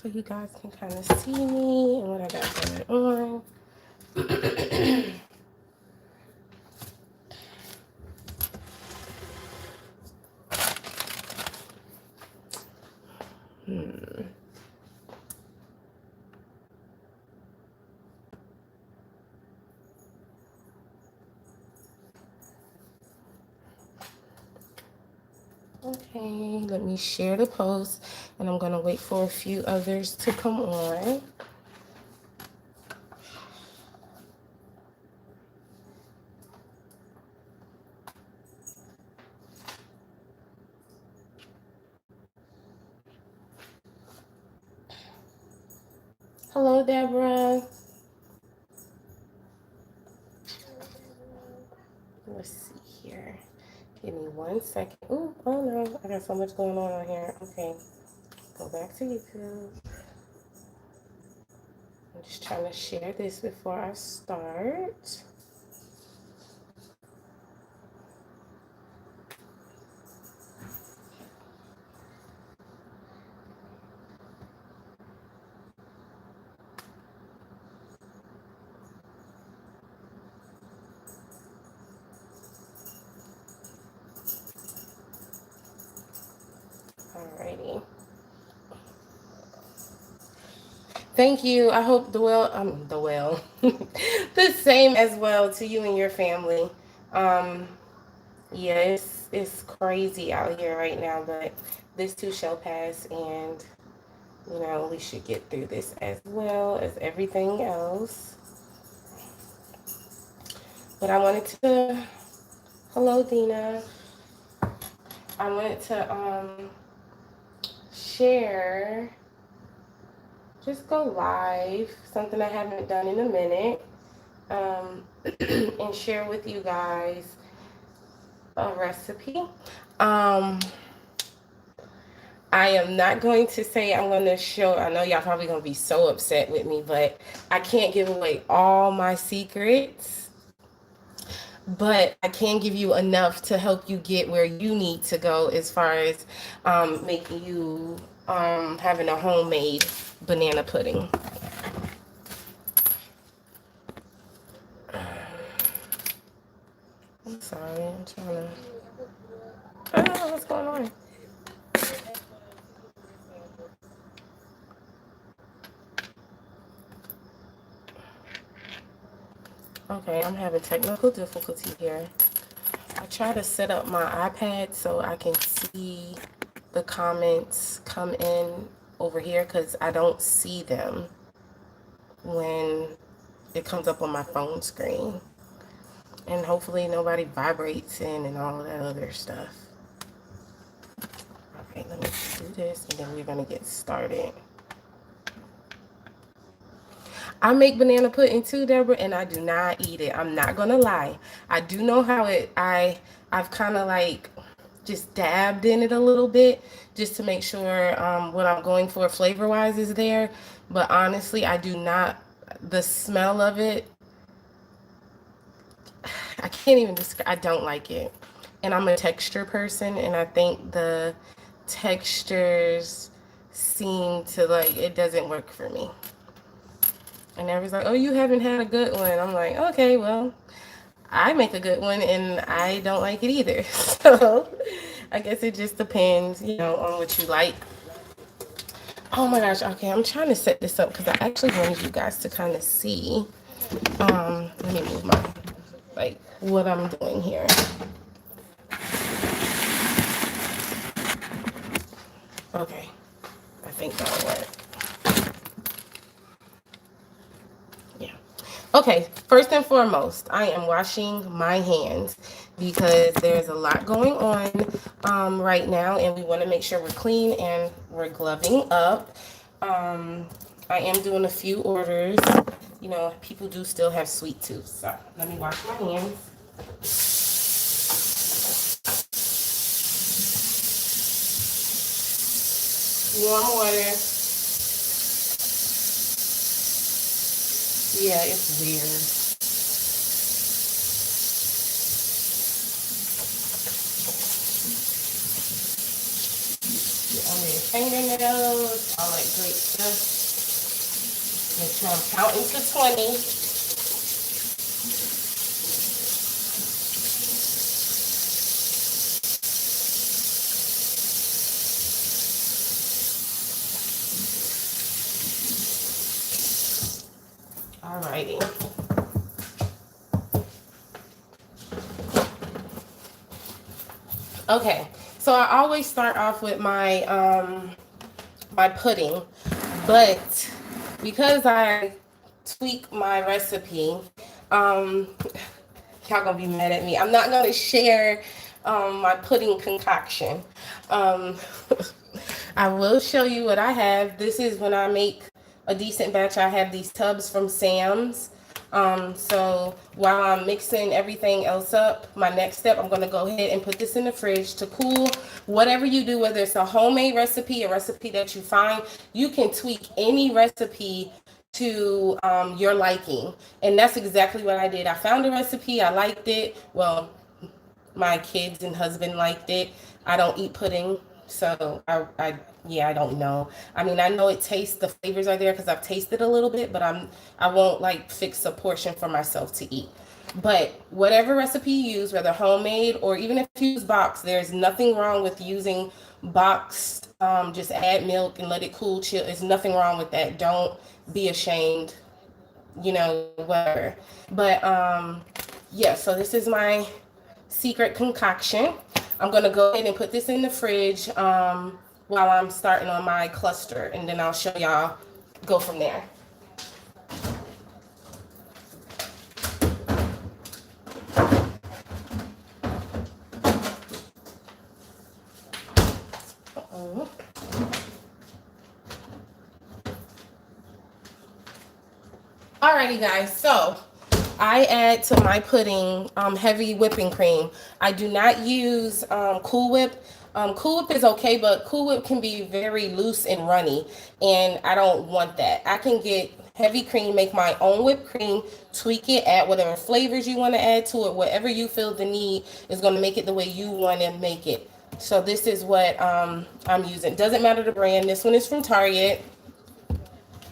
so you guys can kind of see me and what I got going on. Okay, let me share the post, and I'm gonna wait for a few others to come on. Hello, Deborah. Let's see here. Give me 1 second. Ooh, oh no, I got so much going on here. Okay, go back to YouTube. I'm just trying to share this before I start. Alrighty. Thank you. I hope the same as well to you and your family. Um, yeah, it's crazy out here right now, but this too shall pass, and we should get through this as well as everything else. But I wanted to, hello Dina. I wanted to share, just go live, something I haven't done in a minute, and share with you guys a recipe. I am not going to say I'm going to show, I know y'all probably going to be so upset with me, but I can't give away all my secrets, but I can give you enough to help you get where you need to go as far as making you having a homemade banana pudding. I'm sorry, I'm trying to, I don't know what's going on. Okay, I'm having technical difficulty here. I try to set up my iPad so I can see the comments come in over here because I don't see them when it comes up on my phone screen. And hopefully nobody vibrates in and all that other stuff. Okay, let me do this and then we're going to get started. I make banana pudding too, Deborah, and I do not eat it. I'm not gonna lie. I do know how I've kind of like just dabbed in it a little bit just to make sure what I'm going for flavor wise is there. But honestly, I do not, the smell of it, I can't even describe, I don't like it. And I'm a texture person, and I think the textures seem to like, it doesn't work for me. And everyone's like, oh, you haven't had a good one. I'm like, okay, well, I make a good one and I don't like it either. So I guess it just depends, on what you like. Oh my gosh, okay, I'm trying to set this up because I actually wanted you guys to kind of see. Let me move my, like, what I'm doing here. Okay, I think that'll work. Yeah. Okay, first and foremost, I am washing my hands because there's a lot going on right now, and we want to make sure we're clean and we're gloving up. I am doing a few orders. People do still have sweet tooth, so let me wash my hands. Warm water. Yeah, it's weird. fingernails, all that great stuff. Make sure I'm counting to 20. Alrighty. Okay, so I always start off with my pudding, but because I tweak my recipe, um, y'all gonna be mad at me. I'm not gonna share my pudding concoction. Um, I will show you what I have. This is when I make a decent batch. I have these tubs from Sam's. So while I'm mixing everything else up, my next step, I'm going to go ahead and put this in the fridge to cool. Whatever you do, whether it's a homemade recipe, a recipe that you find, you can tweak any recipe to your liking. And that's exactly what I did. I found a recipe. I liked it. Well, my kids and husband liked it. I don't eat pudding, so yeah, I don't know. I mean, I know it tastes, the flavors are there because I've tasted a little bit, but I won't like fix a portion for myself to eat. But whatever recipe you use, whether homemade or even if you use boxed, there's nothing wrong with using boxed. Just add milk and let it cool, chill. There's nothing wrong with that. Don't be ashamed, whatever. But yeah, so this is my secret concoction. I'm gonna go ahead and put this in the fridge while I'm starting on my cluster, and then I'll show y'all, go from there. Alrighty guys, so I add to my pudding heavy whipping cream. I do not use Cool Whip. Cool Whip is okay, but Cool Whip can be very loose and runny, and I don't want that. I can get heavy cream, make my own whipped cream, tweak it, add whatever flavors you want to add to it. Whatever you feel the need is going to make it the way you want to make it. So this is what I'm using. Doesn't matter the brand. This one is from Target.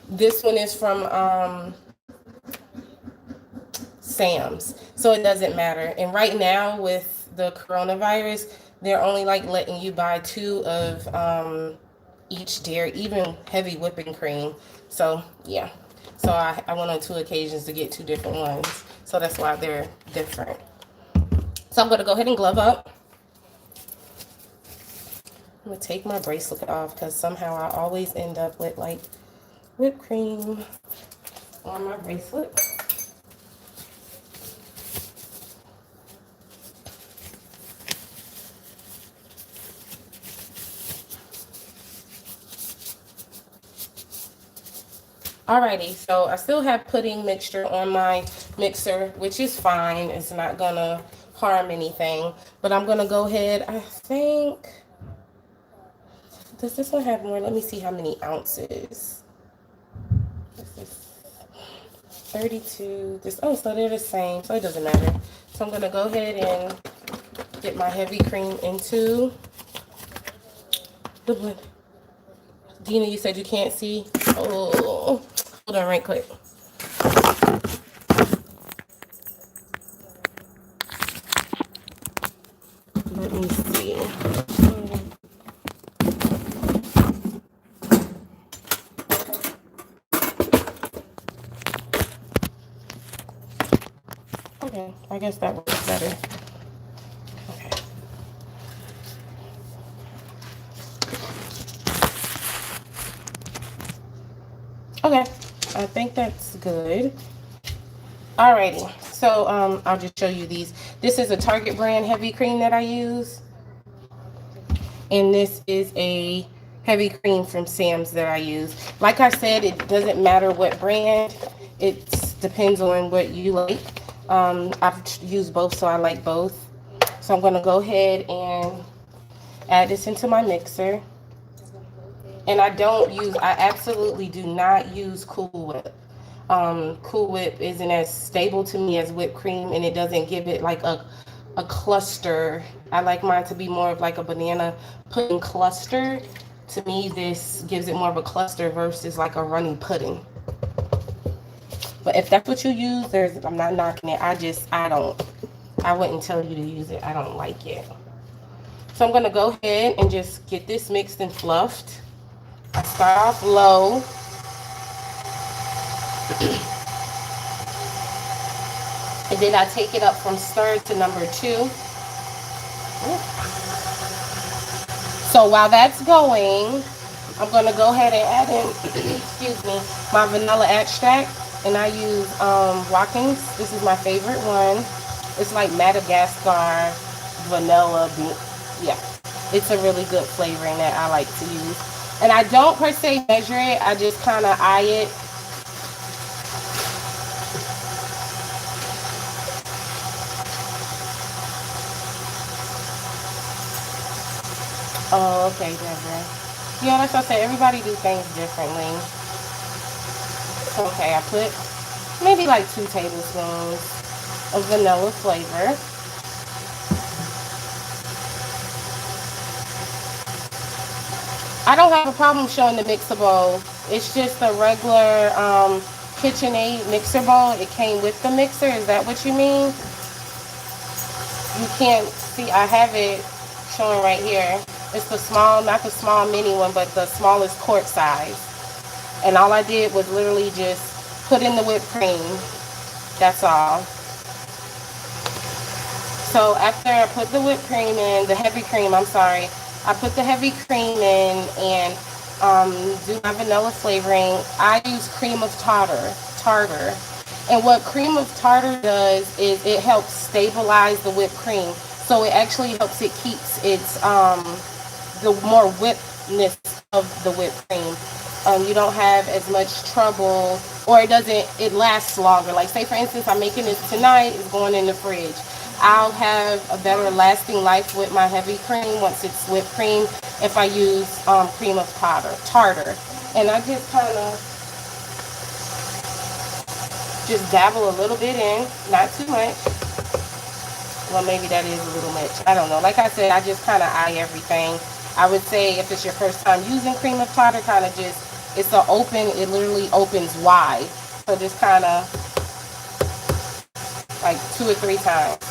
This one is from Sam's, so it doesn't matter. And right now with the coronavirus, they're only like letting you buy 2 of each dairy, even heavy whipping cream. So yeah, so I went on 2 occasions to get 2 different ones, so that's why they're different. So I'm going to go ahead and glove up. I'm going to take my bracelet off because somehow I always end up with like whipped cream on my bracelet. Alrighty, so I still have pudding mixture on my mixer, which is fine. It's not gonna harm anything. But I'm gonna go ahead, I think, does this one have more? Let me see how many ounces. This is 32. This, oh, so they're the same, so it doesn't matter. So I'm gonna go ahead and get my heavy cream into the blender. Dina, you said you can't see? Oh, hold on right quick. Let me see. Okay, I guess that works better. Okay. Okay, I think that's good. Alrighty, so I'll just show you these. This is a Target brand heavy cream that I use. And this is a heavy cream from Sam's that I use. Like I said, it doesn't matter what brand. It depends on what you like. I've used both, so I like both. So I'm going to go ahead and add this into my mixer. And I absolutely do not use Cool Whip. Cool Whip isn't as stable to me as whipped cream, and it doesn't give it like a cluster. I like mine to be more of like a banana pudding cluster. To me, this gives it more of a cluster versus like a runny pudding. But if that's what you use, I'm not knocking it. I wouldn't tell you to use it. I don't like it. So I'm gonna go ahead and just get this mixed and fluffed. I start off low. And then I take it up from stir to number 2. So while that's going, I'm gonna go ahead and add in, excuse me, my vanilla extract. And I use Watkins. This is my favorite one. It's like Madagascar vanilla bean. Yeah, it's a really good flavoring that I like to use. And I don't per se measure it. I just kind of eye it. Oh, okay, Deborah. Yeah, that's what I said. Everybody do things differently. Okay, I put maybe like 2 tablespoons of vanilla flavor. I don't have a problem showing the mixer bowl. It's just a regular KitchenAid mixer bowl. It came with the mixer. Is that what you mean? You can't see. I have it showing right here. It's the small, not the small mini one, but the smallest quart size. And all I did was literally just put in the whipped cream. That's all. So after I put the whipped cream in, the heavy cream, I'm sorry, I put the heavy cream in and do my vanilla flavoring. I use cream of tartar. And what cream of tartar does is it helps stabilize the whipped cream. So it actually helps it keeps its the more whippedness of the whipped cream. You don't have as much trouble, or it lasts longer. Like say for instance, I'm making this tonight, it's going in the fridge. I'll have a better lasting life with my heavy cream once it's whipped cream if I use cream of tartar. And I just kind of just dabble a little bit in, not too much. Well, maybe that is a little much. I don't know. Like I said, I just kind of eye everything. I would say if it's your first time using cream of tartar, kind of just, it literally opens wide. So just kind of like 2 or 3 times.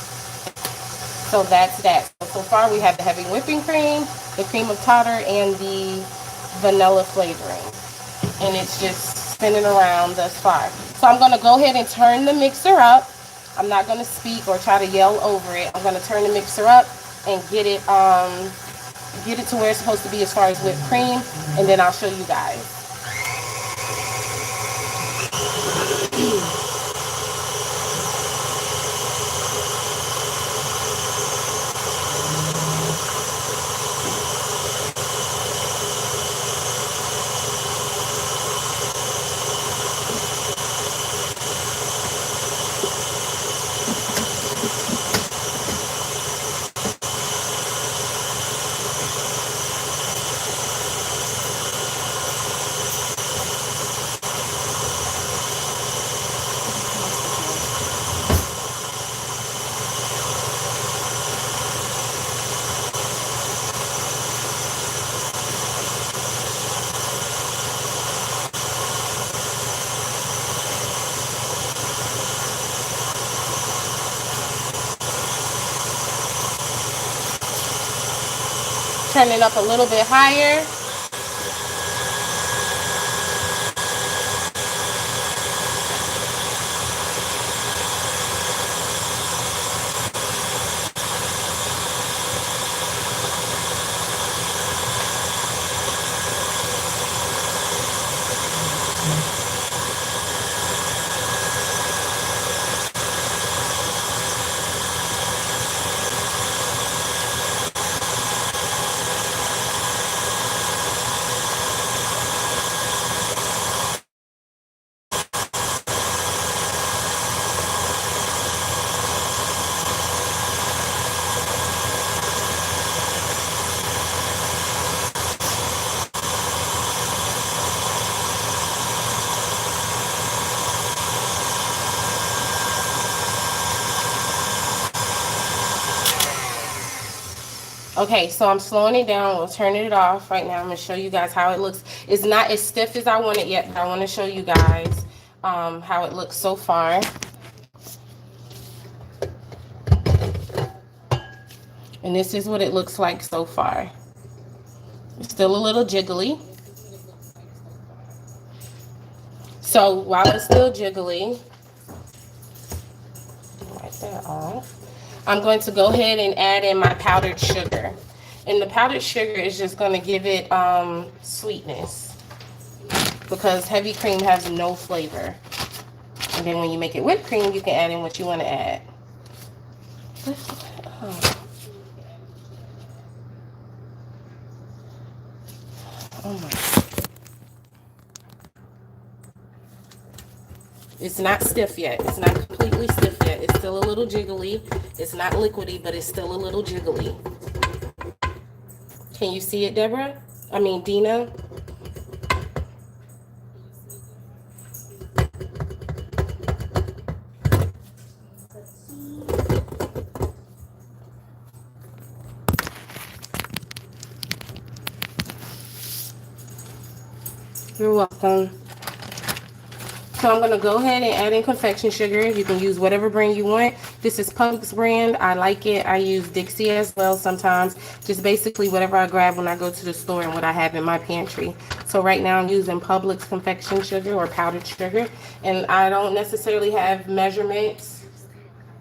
So that's that. So far we have the heavy whipping cream, the cream of tartar, and the vanilla flavoring. And it's just spinning around thus far. So I'm going to go ahead and turn the mixer up. I'm not going to speak or try to yell over it. I'm going to turn the mixer up and get it to where it's supposed to be as far as whipped cream, and then I'll show you guys. Turn it up a little bit higher. Okay, so I'm slowing it down. We'll turn it off right now. I'm going to show you guys how it looks. It's not as stiff as I want it yet, but I want to show you guys how it looks so far. And this is what it looks like so far. It's still a little jiggly. So while it's still jiggly, wipe that off. I'm going to go ahead and add in my powdered sugar. And the powdered sugar is just going to give it sweetness, because heavy cream has no flavor. And then when you make it whipped cream, you can add in what you want to add. Oh my. It's not stiff yet. It's not completely stiff yet. It's still a little jiggly. It's not liquidy, but it's still a little jiggly. Can you see it, Deborah? I mean, Dina? You're welcome. So I'm going to go ahead and add in confection sugar. You can use whatever brand you want. This is Publix brand. I like it. I use Dixie as well sometimes. Just basically whatever I grab when I go to the store and what I have in my pantry. So right now I'm using Publix confection sugar or powdered sugar. And I don't necessarily have measurements.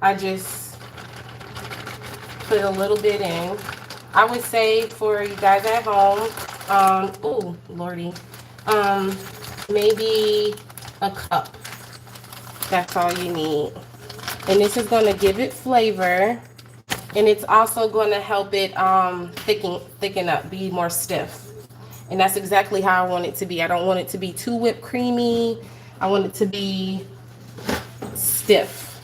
I just put a little bit in. I would say for you guys at home, oh lordy, maybe a cup. That's all you need. And this is going to give it flavor, and it's also going to help it thicken up, be more stiff. And that's exactly how I want it to be. I don't want it to be too whipped creamy. I want it to be stiff.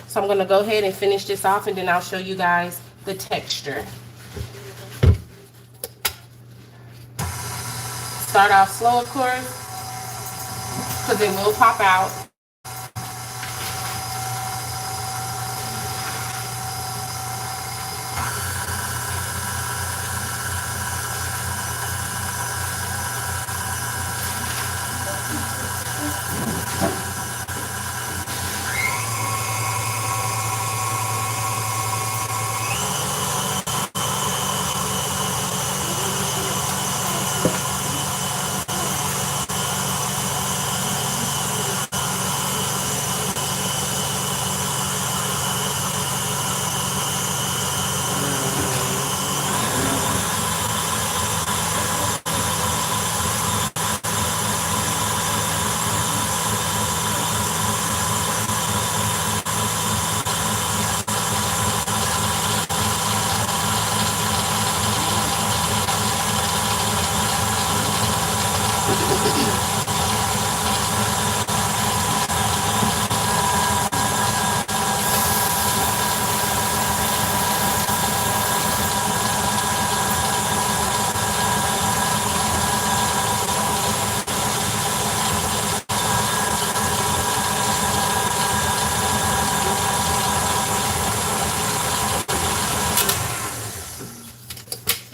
So I'm going to go ahead and finish this off, and then I'll show you guys the texture. Start off slow, of course, because it will pop out.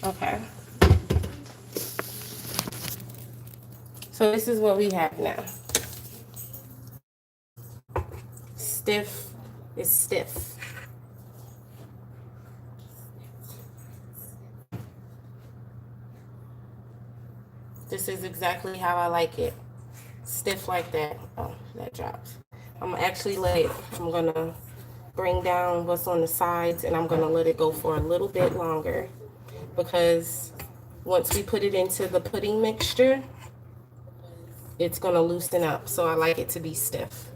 Okay. So this is what we have now. Stiff is stiff. This is exactly how I like it. Stiff like that. Oh, that drops. I'm gonna actually I'm gonna bring down what's on the sides, and I'm gonna let it go for a little bit longer, because once we put it into the pudding mixture, it's gonna loosen up. So I like it to be stiff.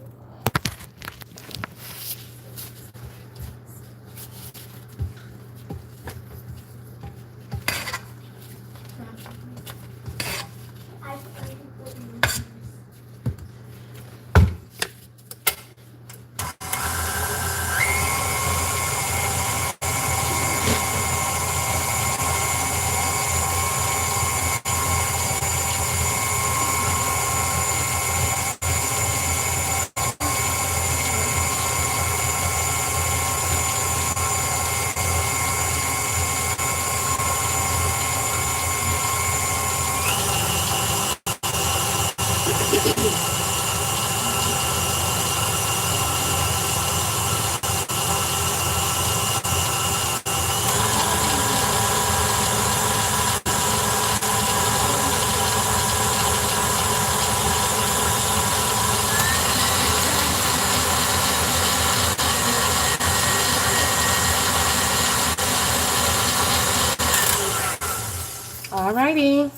Alrighty.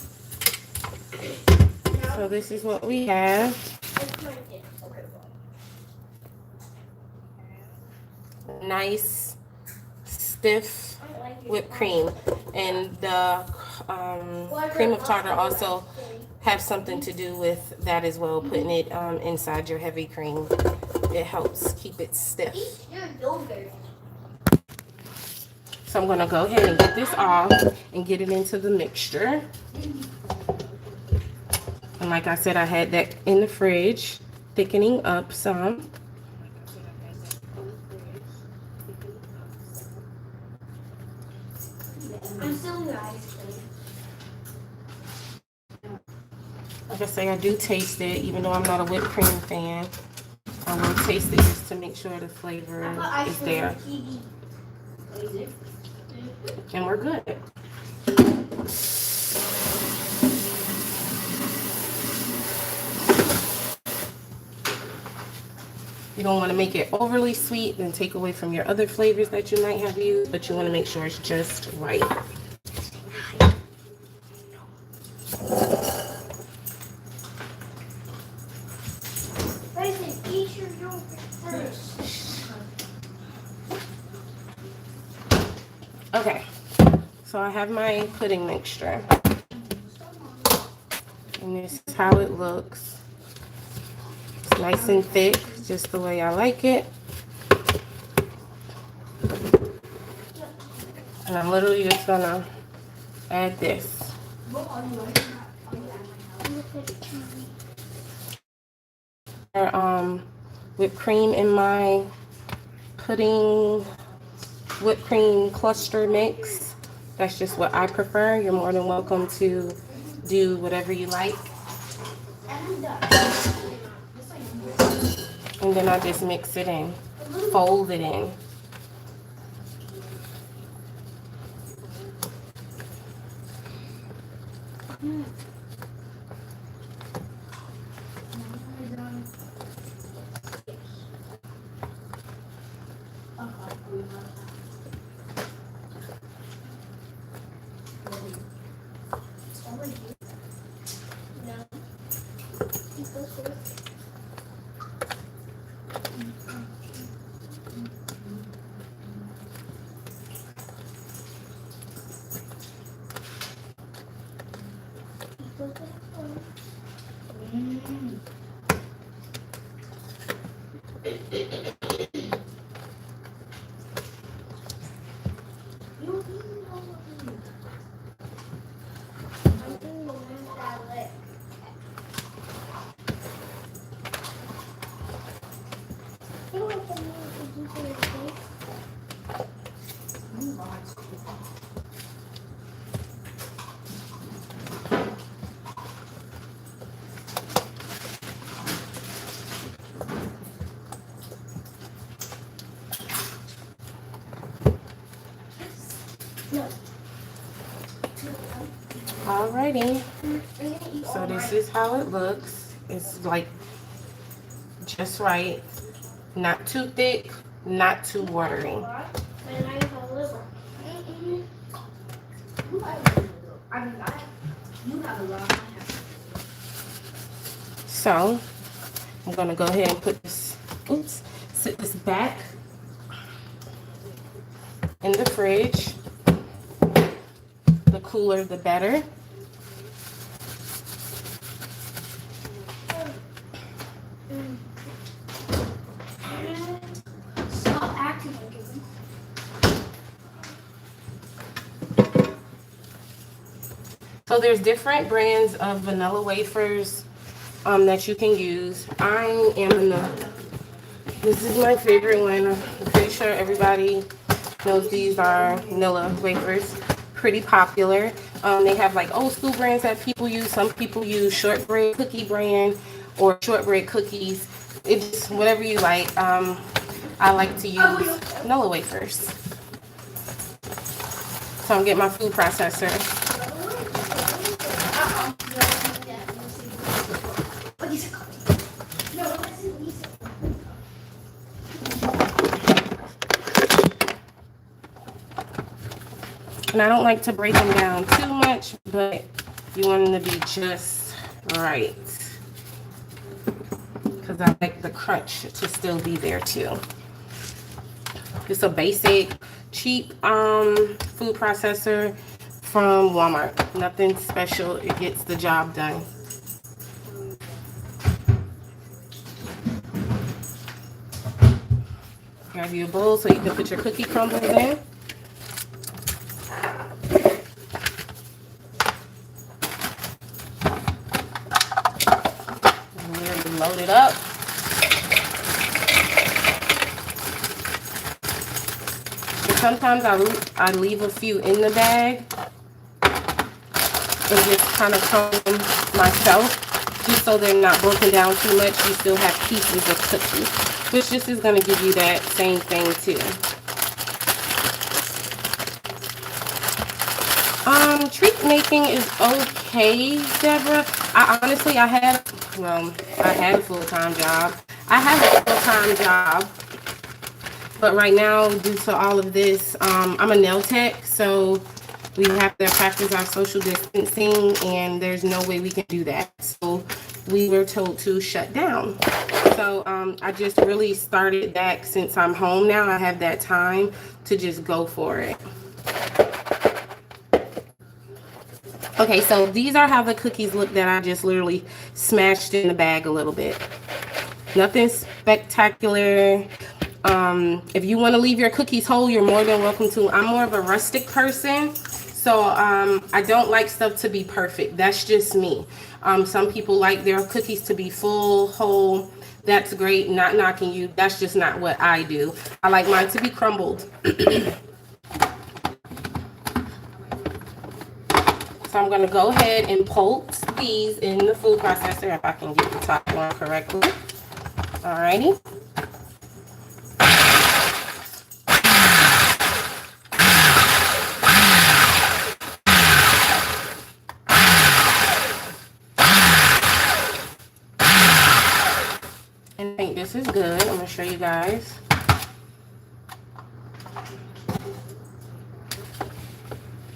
So this is what we have. Nice, stiff whipped cream. And the cream of tartar also have something to do with that as well, putting it inside your heavy cream. It helps keep it stiff. So I'm going to go ahead and get this off and get it into the mixture. And like I said, I had that in the fridge, thickening up some. Like I say, I do taste it, even though I'm not a whipped cream fan. I will taste it just to make sure the flavor is there. And we're good. You don't want to make it overly sweet and take away from your other flavors that you might have used, but you want to make sure it's just right. Okay, so I have my pudding mixture. And this is how it looks. It's nice and thick, just the way I like it. And I'm literally just gonna add this. Whipped cream in my pudding whipped cream cluster mix. That's just what I prefer. You're more than welcome to do whatever you like. And then I just mix it in, fold it in. Alrighty, so this is how it looks. It's like just right, not too thick, not too watery. So I'm gonna go ahead and put this, sit this back in the fridge. The cooler, the better. So there's different brands of vanilla wafers that you can use. I am in the, this is my favorite one. I'm pretty sure everybody knows these are vanilla wafers. Pretty popular. They have like old school brands that people use. Some people use shortbread cookie brand. or shortbread cookies. It's whatever you like. I like to use vanilla wafers. So I'm getting my food processor. And I don't like to break them down too much, but you want them to be just right. Because I like the crunch to still be there too. It's a basic, cheap food processor from Walmart. Nothing special. It gets the job done. Grab you a bowl so you can put your cookie crumbles in. Load it up. And sometimes I leave a few in the bag and just kind of crumble them myself, just so they're not broken down too much. You still have pieces of cookie, which just is going to give you that same thing too. Treat making is okay, Deborah. I had a full-time job. I have a full-time job, but right now, due to all of this, I'm a nail tech, so we have to practice our social distancing, and there's no way we can do that. So we were told to shut down. So I just really started back since I'm home now. I have that time to just go for it. Okay, so these are how the cookies look that I just literally smashed in the bag a little bit. Nothing spectacular. If you want to leave your cookies whole, you're more than welcome to. I'm more of a rustic person, so I don't like stuff to be perfect. That's just me. Some people like their cookies to be full, whole. That's great, not knocking you. That's just not what I do. I like mine to be crumbled. So I'm going to go ahead and pulse these in the food processor if I can get the top one correctly. Alrighty. And I think this is good. I'm going to show you guys.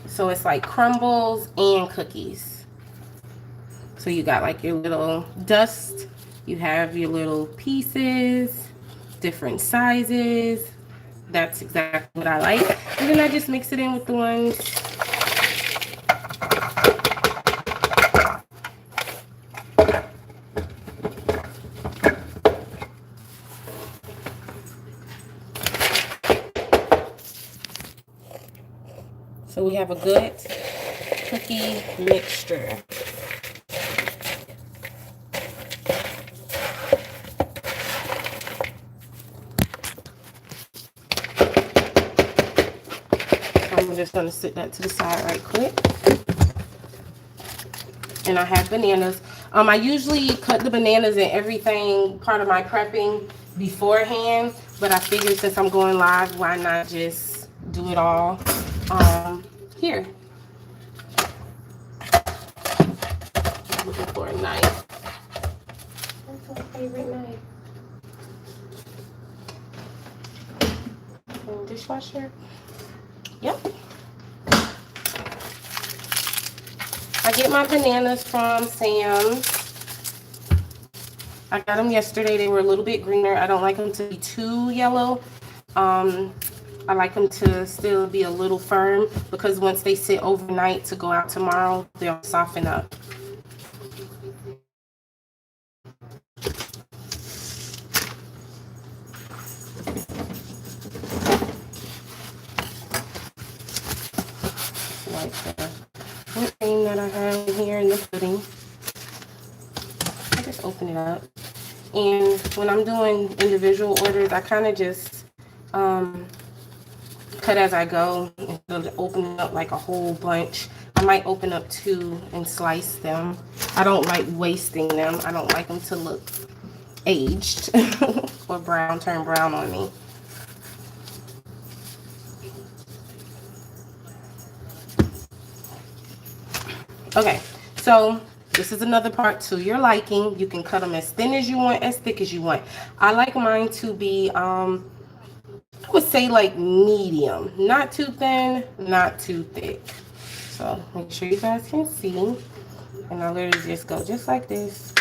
So it's like crumbles and cookies. So you got like your little dust, you have your little pieces, different sizes. That's exactly what I like. And then I just mix it in with the ones. So we have a good cookie mixture. I'm just going to sit that to the side right quick. And I have bananas. I usually cut the bananas and everything, part of my prepping beforehand, but I figured since I'm going live, why not just do it all here. I'm looking for a knife. That's my favorite knife. Dishwasher. Yep. I get my bananas from Sam's. I got them yesterday. They were a little bit greener. I don't like them to be too yellow. I like them to still be a little firm because once they sit overnight to go out tomorrow, they'll soften up. Like the whipping that I have here in the pudding. I just open it up. And when I'm doing individual orders, I kind of just cut as I go instead of opening up like a whole bunch. I might open up 2 and slice them. I don't like wasting them. I don't like them to look aged or turn brown on me. Okay, so this is another part to your liking. You can cut them as thin as you want, as thick as you want. I like mine to be, I would say like medium. Not too thin, not too thick. So make sure you guys can see. And I literally just go just like this.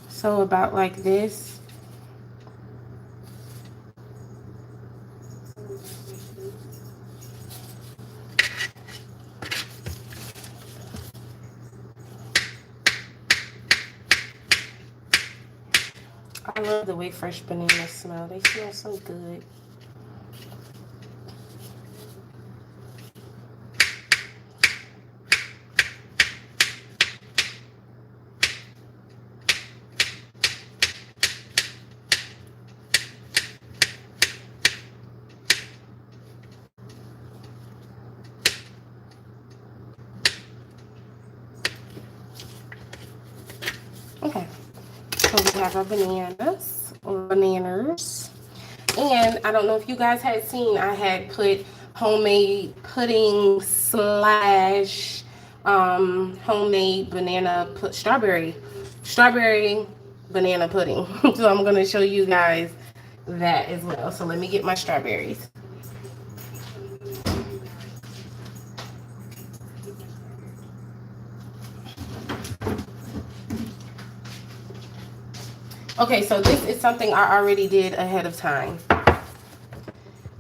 So about like this. I love the way fresh bananas smell. They smell so good. Okay, so we have our bananas. And I don't know if you guys had seen, I had put homemade pudding slash homemade banana strawberry banana pudding. So I'm going to show you guys that as well. So let me get my strawberries. Okay, so this is something I already did ahead of time.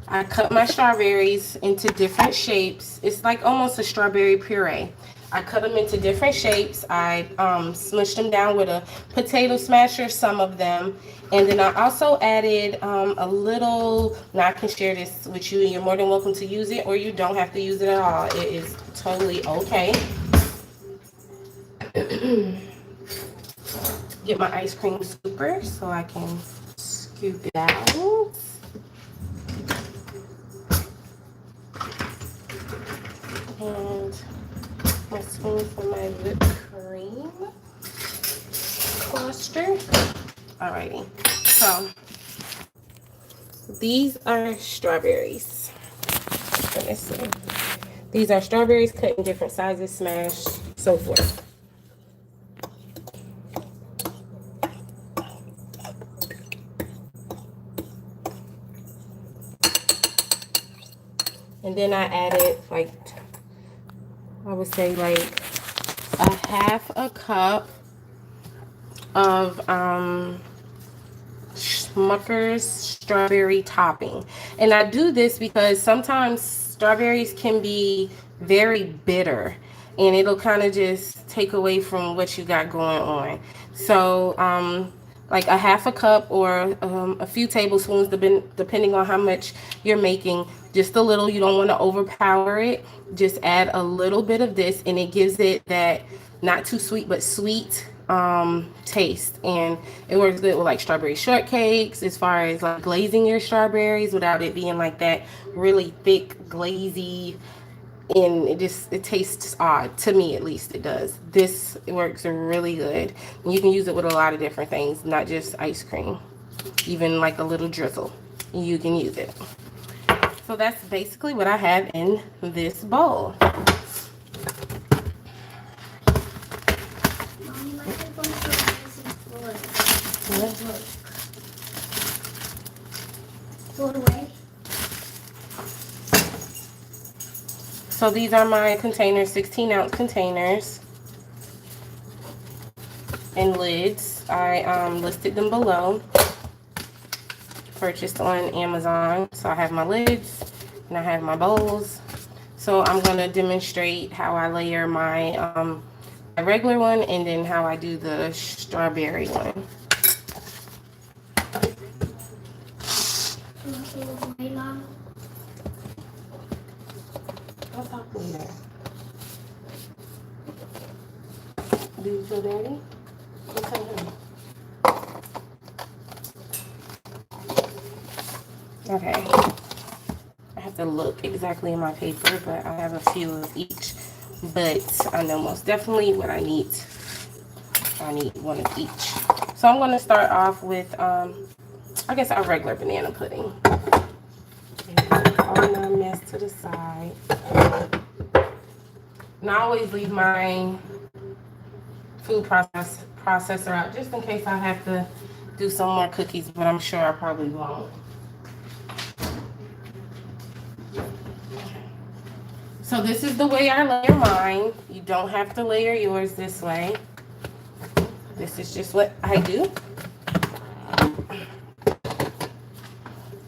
I cut my strawberries into different shapes. It's like almost a strawberry puree. I cut them into different shapes. I smushed them down with a potato smasher, some of them. And then I also added a little, now I can share this with you and you're more than welcome to use it, or you don't have to use it at all. It is totally okay. Get my ice cream scooper so I can scoop it out. And my spoon for my whipped cream cluster. Alrighty, so these are strawberries. Let's see. These are strawberries cut in different sizes, smashed, so forth. And then I added like, I would say like a half a cup of Smucker's strawberry topping. And I do this because sometimes strawberries can be very bitter and it'll kind of just take away from what you got going on. So like a half a cup or a few tablespoons, depending on how much you're making. Just a little. You don't want to overpower it. Just add a little bit of this and it gives it that not too sweet but sweet taste, and it works good with like strawberry shortcakes as far as like glazing your strawberries without it being like that really thick glazy, and it tastes odd to me, at least it does. This works really good. You can use it with a lot of different things, not just ice cream. Even like a little drizzle, you can use it. So that's basically what I have in this bowl. So these are my containers, 16-ounce containers and lids. I listed them below. Purchased on Amazon. So I have my lids and I have my bowls. So I'm going to demonstrate how I layer my regular one and then how I do the strawberry one. Yeah. Do you feel dirty? Okay. I have to look exactly in my paper, but I have a few of each. But I know most definitely what I need. I need one of each. So I'm going to start off with, I guess, our regular banana pudding. All my mess to the side. And I always leave my food processor out just in case I have to do some more cookies, but I'm sure I probably won't. So this is the way I layer mine. You don't have to layer yours this way. This is just what I do.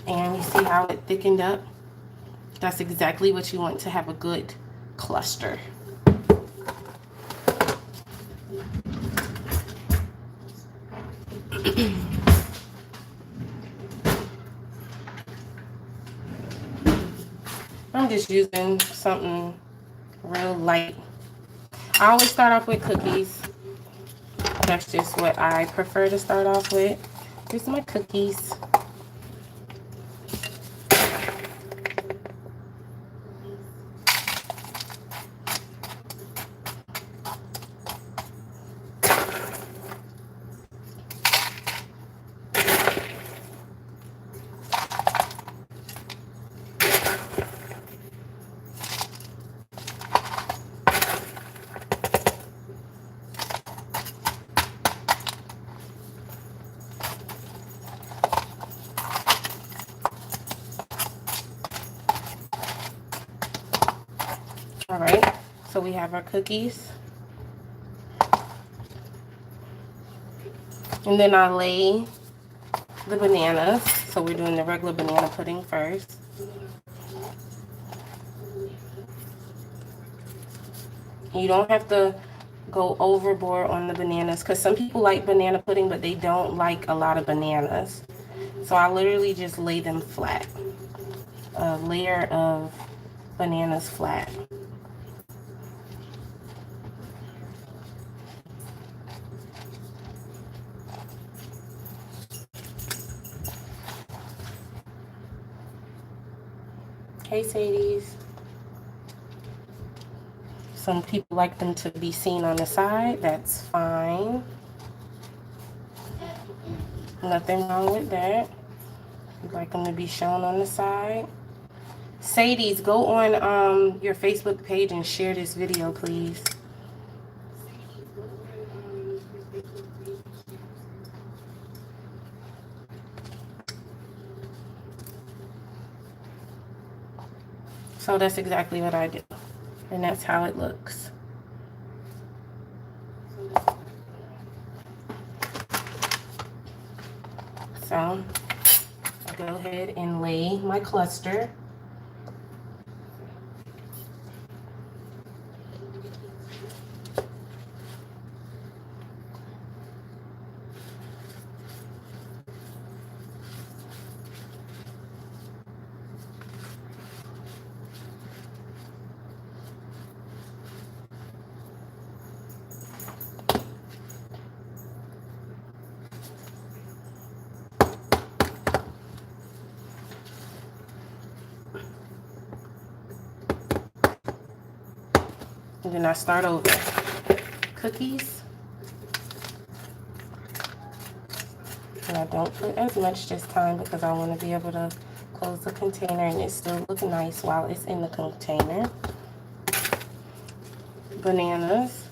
And you see how it thickened up? That's exactly what you want to have a good cluster. I'm just using something real light. I always start off with cookies. That's just what I prefer to start off with. Here's my cookies. All right, so we have our cookies. And then I lay the bananas. So we're doing the regular banana pudding first. You don't have to go overboard on the bananas because some people like banana pudding, but they don't like a lot of bananas. So I literally just lay them flat. A layer of bananas flat. Hey, Sadies. Some people like them to be seen on the side. That's fine. Nothing wrong with that. You like them to be shown on the side. Sadies, go on your Facebook page and share this video, please. So that's exactly what I do. And that's how it looks. So I'll go ahead and lay my cluster. And then I start over. Cookies. And I don't put as much this time because I want to be able to close the container and it still looks nice while it's in the container. Bananas.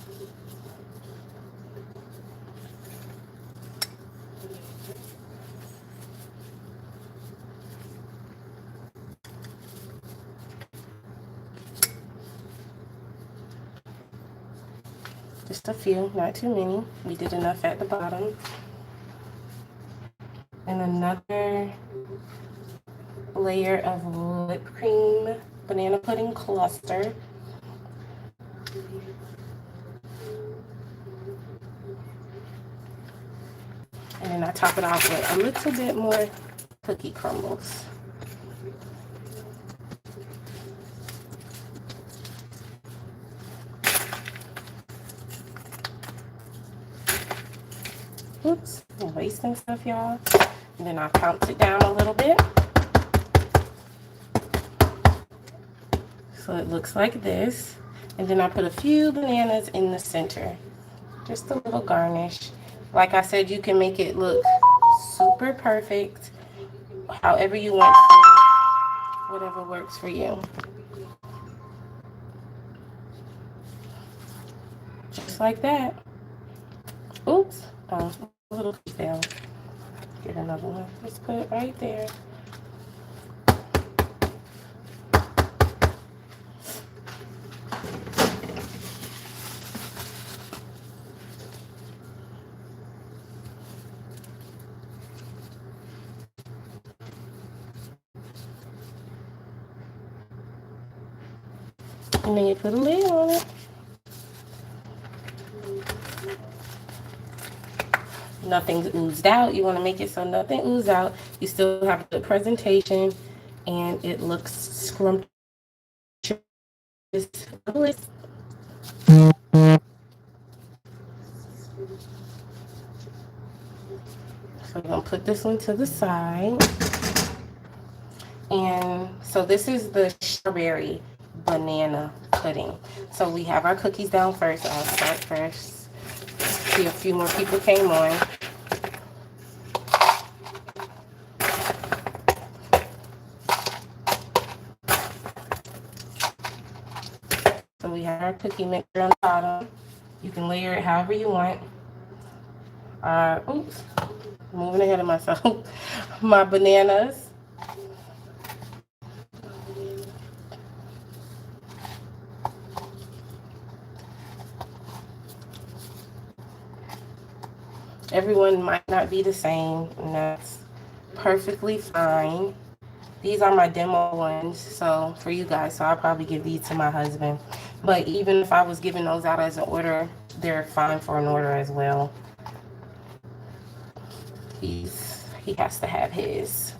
Just a few, not too many. We did enough at the bottom. And another layer of whipped cream banana pudding cluster. And then I top it off with a little bit more cookie crumbles. Oops, I'm wasting stuff, y'all. And then I pounce it down a little bit. So it looks like this. And then I put a few bananas in the center. Just a little garnish. Like I said, you can make it look super perfect, however you want to, whatever works for you. Just like that. Oops. Oh, a little fell. Get another one. Just put it right there. And then you put a lid on it. Nothing's oozed out. You want to make it so nothing oozes out. You still have a good presentation, and it looks scrumptious. So we're going to put this one to the side. And so this is the strawberry banana pudding. So we have our cookies down first. I'll start first. See, a few more people came on. So we have our cookie mixture on the bottom. You can layer it however you want. Oops, moving ahead of myself. My bananas. Everyone might not be the same, and that's perfectly fine. These are my demo ones, so for you guys, so I'll probably give these to my husband. But even if I was giving those out as an order, they're fine for an order as well. He has to have his.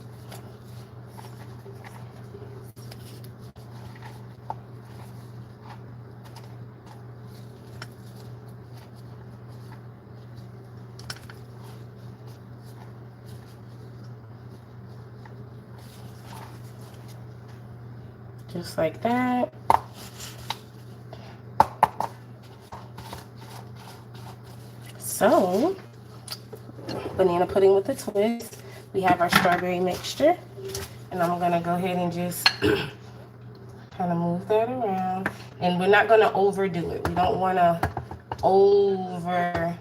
Just like that. So, banana pudding with a twist. We have our strawberry mixture. And I'm going to go ahead and just kind of move that around. And we're not going to overdo it. We don't want to overdo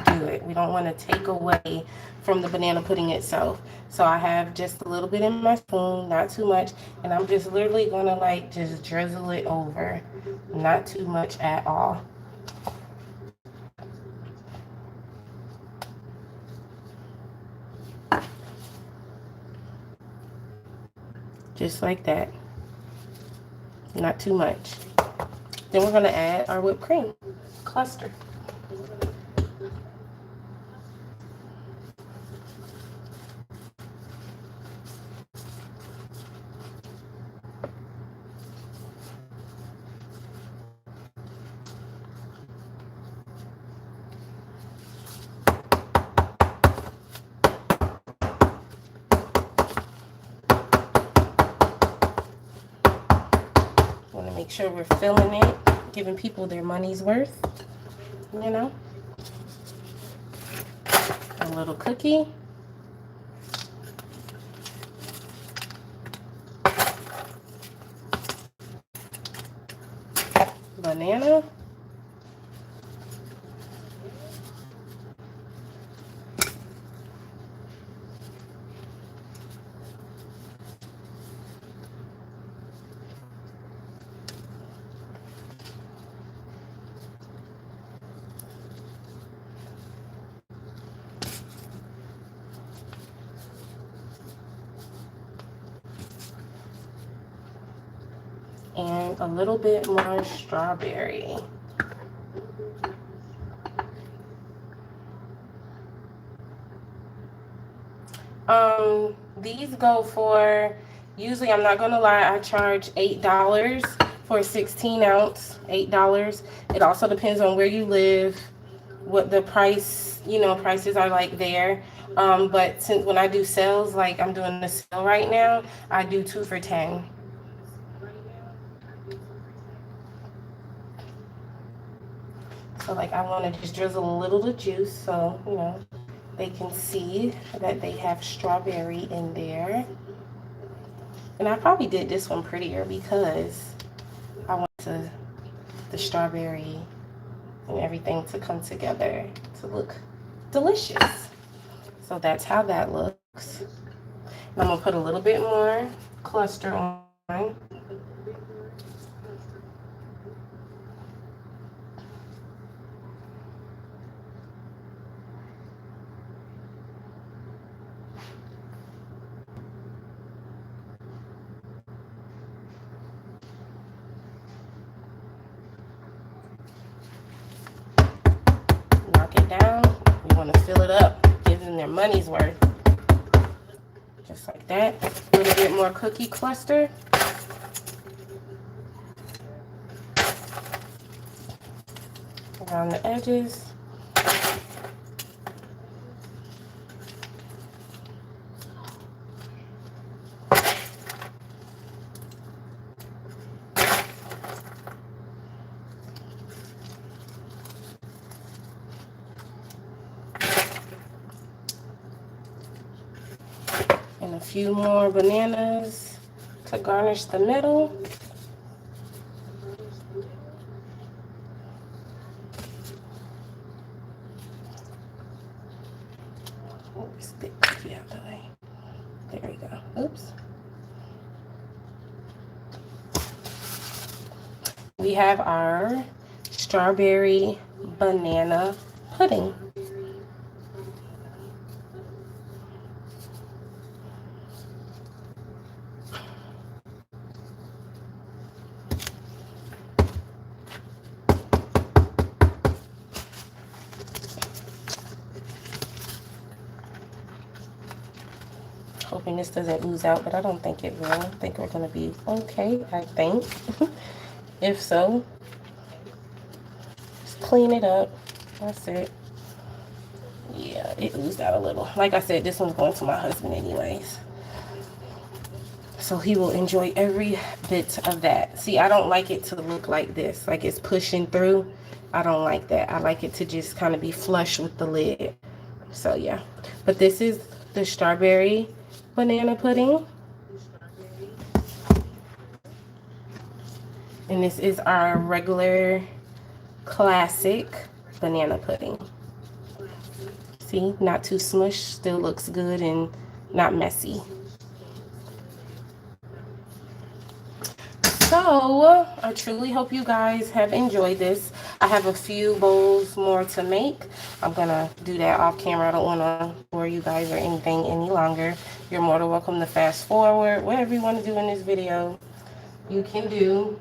it. We don't want to take away from the banana pudding itself. So I have just a little bit in my spoon, not too much, and I'm just literally gonna like just drizzle it over, not too much at all. Just like that, not too much. Then we're gonna add our whipped cream cluster. Make sure we're filling it, giving people their money's worth, you know. A little cookie. Banana. And a little bit more strawberry. These go for, usually, I'm not gonna lie, I charge $8 for a 16 ounce, $8. It also depends on where you live. what the price, prices are like there. But since when I do sales, like I'm doing a sale right now, I do 2 for 10. So like I want to just drizzle a little of juice so, they can see that they have strawberry in there. And I probably did this one prettier because I want the strawberry and everything to come together to look delicious. So that's how that looks. And I'm gonna put a little bit more cluster on. Knock it down. We want to fill it up, give them their money's worth. Just like that. A little bit more cookie cluster. Around the edges. And a few more bananas to garnish the middle. Oops, big cookie out the way. There we go. Oops. We have our strawberry banana pudding. Hoping this doesn't ooze out, but I don't think it will. I think we're going to be okay, I think. If so, just clean it up. That's it. Yeah, it oozed out a little. Like I said, this one's going to my husband anyways. So he will enjoy every bit of that. See, I don't like it to look like this, like it's pushing through. I don't like that. I like it to just kind of be flush with the lid. So yeah, but this is the strawberry banana pudding. And this is our regular classic banana pudding. See, not too smushed, still looks good and not messy. So I truly hope you guys have enjoyed this. I have a few bowls more to make. I'm gonna do that off camera. I don't want to bore you guys or anything any longer. You're more than welcome to fast forward. Whatever you want to do in this video, you can do.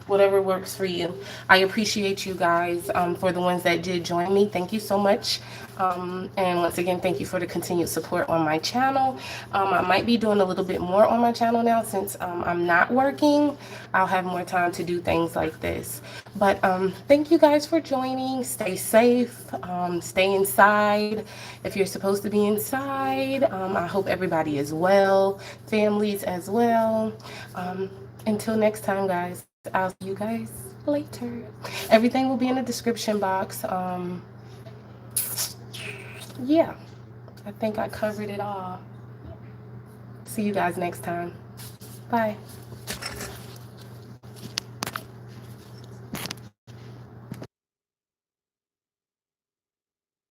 Whatever works for you. I appreciate you guys. For the ones that did join me, thank you so much. And once again, thank you for the continued support on my channel. I might be doing a little bit more on my channel now since I'm not working. I'll have more time to do things like this. But thank you guys for joining. Stay safe. Stay inside if you're supposed to be inside. I hope everybody is well, families as well. Until next time, guys. I'll see you guys later. Everything will be in the description box. Yeah, I think I covered it all. See you guys next time. Bye.